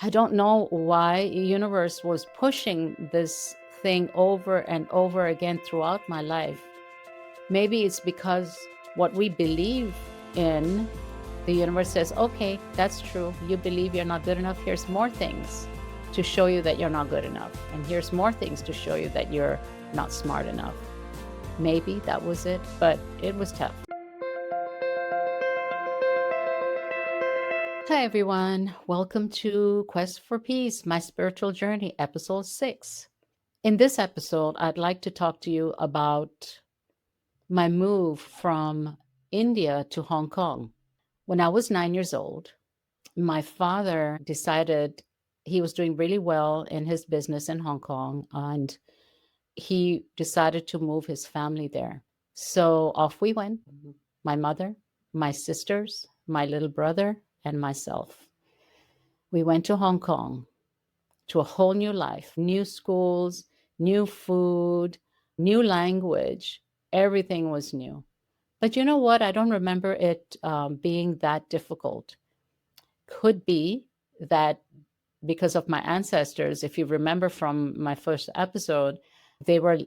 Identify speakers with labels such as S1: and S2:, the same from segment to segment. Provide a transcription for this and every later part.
S1: I don't know why the universe was pushing this thing over and over again throughout my life. Maybe it's because what we believe in, the universe says, okay, that's true. You believe you're not good enough. Here's more things to show you that you're not good enough. And here's more things to show you that you're not smart enough. Maybe that was it, but it was tough. Hi, everyone. Welcome to Quest for Peace, My Spiritual Journey, EP.6. In this episode, I'd like to talk to you about my move from India to Hong Kong. When I was 9 years old, my father decided he was doing really well in his business in Hong Kong, and he decided to move his family there. So off we went, my mother, my sisters, my little brother, and myself. We went to Hong Kong to a whole new life, new schools, new food, new language. Everything was new. But you know what? I don't remember it being that difficult. Could be that because of my ancestors, if you remember from my first episode, they were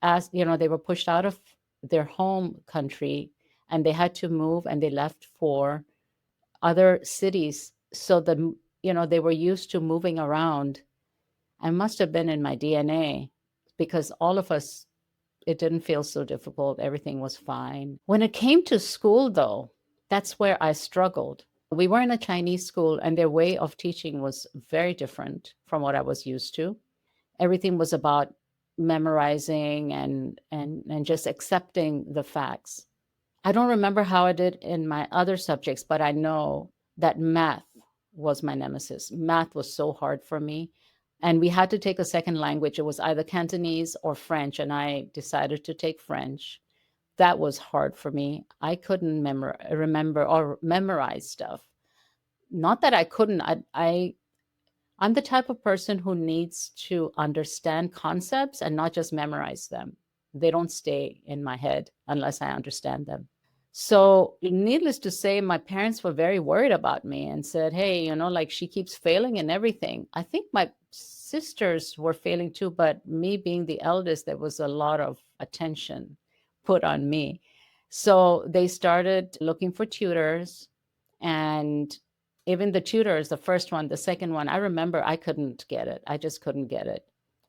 S1: they were pushed out of their home country and they had to move and they left for other cities. So they were used to moving around. I must have been in my DNA because all of us, it didn't feel so difficult. Everything was fine. When it came to school, though, that's where I struggled. We were in a Chinese school, and their way of teaching was very different from what I was used to. Everything was about memorizing and just accepting the facts. I don't remember how I did in my other subjects, but I know that math was my nemesis. Math was so hard for me. And we had to take a second language. It was either Cantonese or French, and I decided to take French. That was hard for me. I couldn't remember or memorize stuff. Not that I couldn't. I'm the type of person who needs to understand concepts and not just memorize them. They don't stay in my head unless I understand them. So, needless to say, my parents were very worried about me and said, hey, like she keeps failing in everything. I think my sisters were failing too, but me being the eldest, there was a lot of attention put on me. So, they started looking for tutors. And even the tutors, the first one, the second one, I remember I couldn't get it. I just couldn't get it.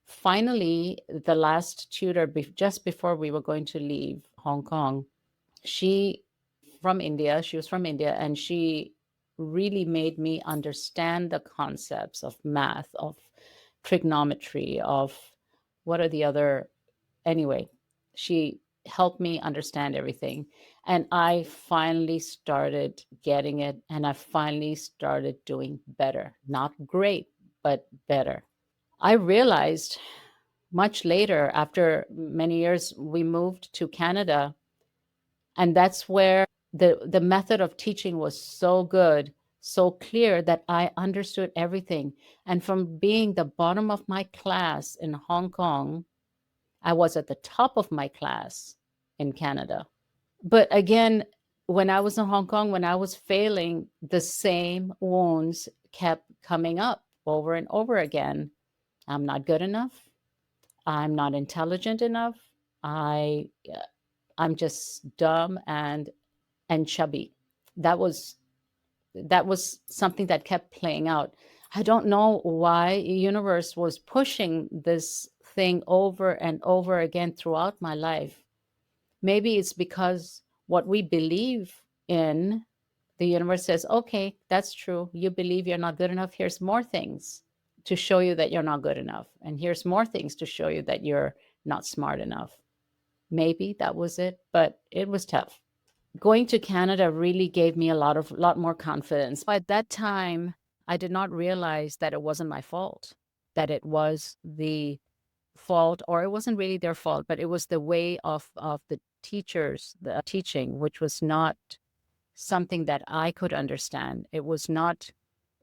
S1: Finally, the last tutor, just before we were going to leave Hong Kong, she she was from India, and she really made me understand the concepts of math, of trigonometry, of what are the other, anyway, she helped me understand everything. And I finally started getting it, and I finally started doing better. Not great, but better. I realized much later, after many years, we moved to Canada. And that's where the method of teaching was so good, so clear that I understood everything. And from being the bottom of my class in Hong Kong, I was at the top of my class in Canada. But again, when I was in Hong Kong, when I was failing, the same wounds kept coming up over and over again. I'm not good enough. I'm not intelligent enough. I I'm just dumb and chubby. That was something that kept playing out. I don't know why the universe was pushing this thing over and over again throughout my life. Maybe it's because what we believe in, the universe says, okay, that's true. You believe you're not good enough. Here's more things to show you that you're not good enough. And here's more things to show you that you're not smart enough. Maybe that was it, but it was tough. Going to Canada really gave me a lot more confidence. By that time, I did not realize that it wasn't my fault, that it was the fault, or it wasn't really their fault, but it was the way of the teachers, the teaching, which was not something that I could understand. It was not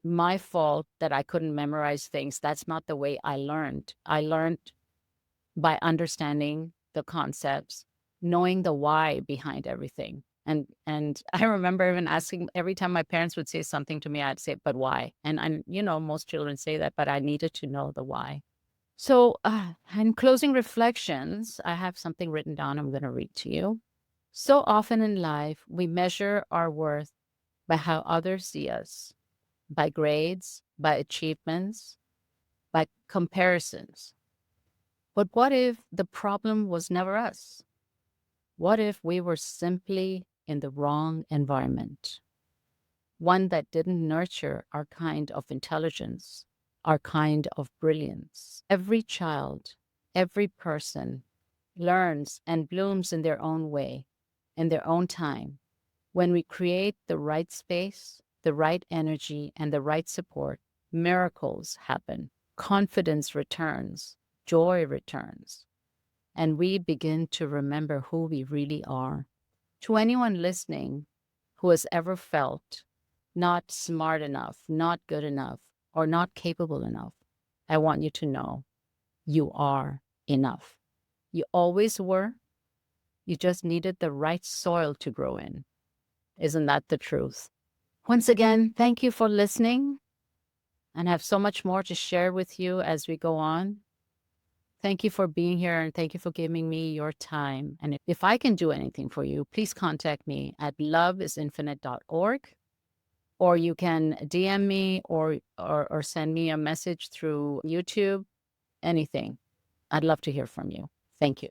S1: my fault that I couldn't memorize things. That's not the way I learned. I learned by understanding the concepts, knowing the why behind everything. And I remember even asking every time my parents would say something to me, I'd say, but why? And most children say that, but I needed to know the why. So, in closing reflections, I have something written down I'm going to read to you. So often in life, we measure our worth by how others see us, by grades, by achievements, by comparisons. But what if the problem was never us? What if we were simply in the wrong environment? One that didn't nurture our kind of intelligence, our kind of brilliance. Every child, every person learns and blooms in their own way, in their own time. When we create the right space, the right energy, and the right support, miracles happen. Confidence returns, joy returns, and we begin to remember who we really are. To anyone listening who has ever felt not smart enough, not good enough, or not capable enough, I want you to know you are enough. You always were. You just needed the right soil to grow in. Isn't that the truth? Once again, thank you for listening, and I have so much more to share with you as we go on. Thank you for being here, and thank you for giving me your time. And if I can do anything for you, please contact me at loveisinfinite.org, or you can DM me or send me a message through YouTube, anything. I'd love to hear from you. Thank you.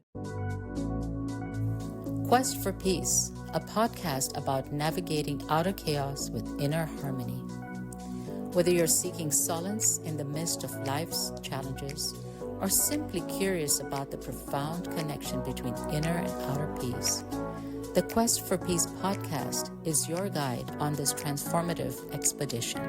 S1: Quest for Peace, a podcast about navigating outer chaos with inner harmony. Whether you're seeking solace in the midst of life's challenges or simply curious about the profound connection between inner and outer peace, the Quest for Peace podcast is your guide on this transformative expedition.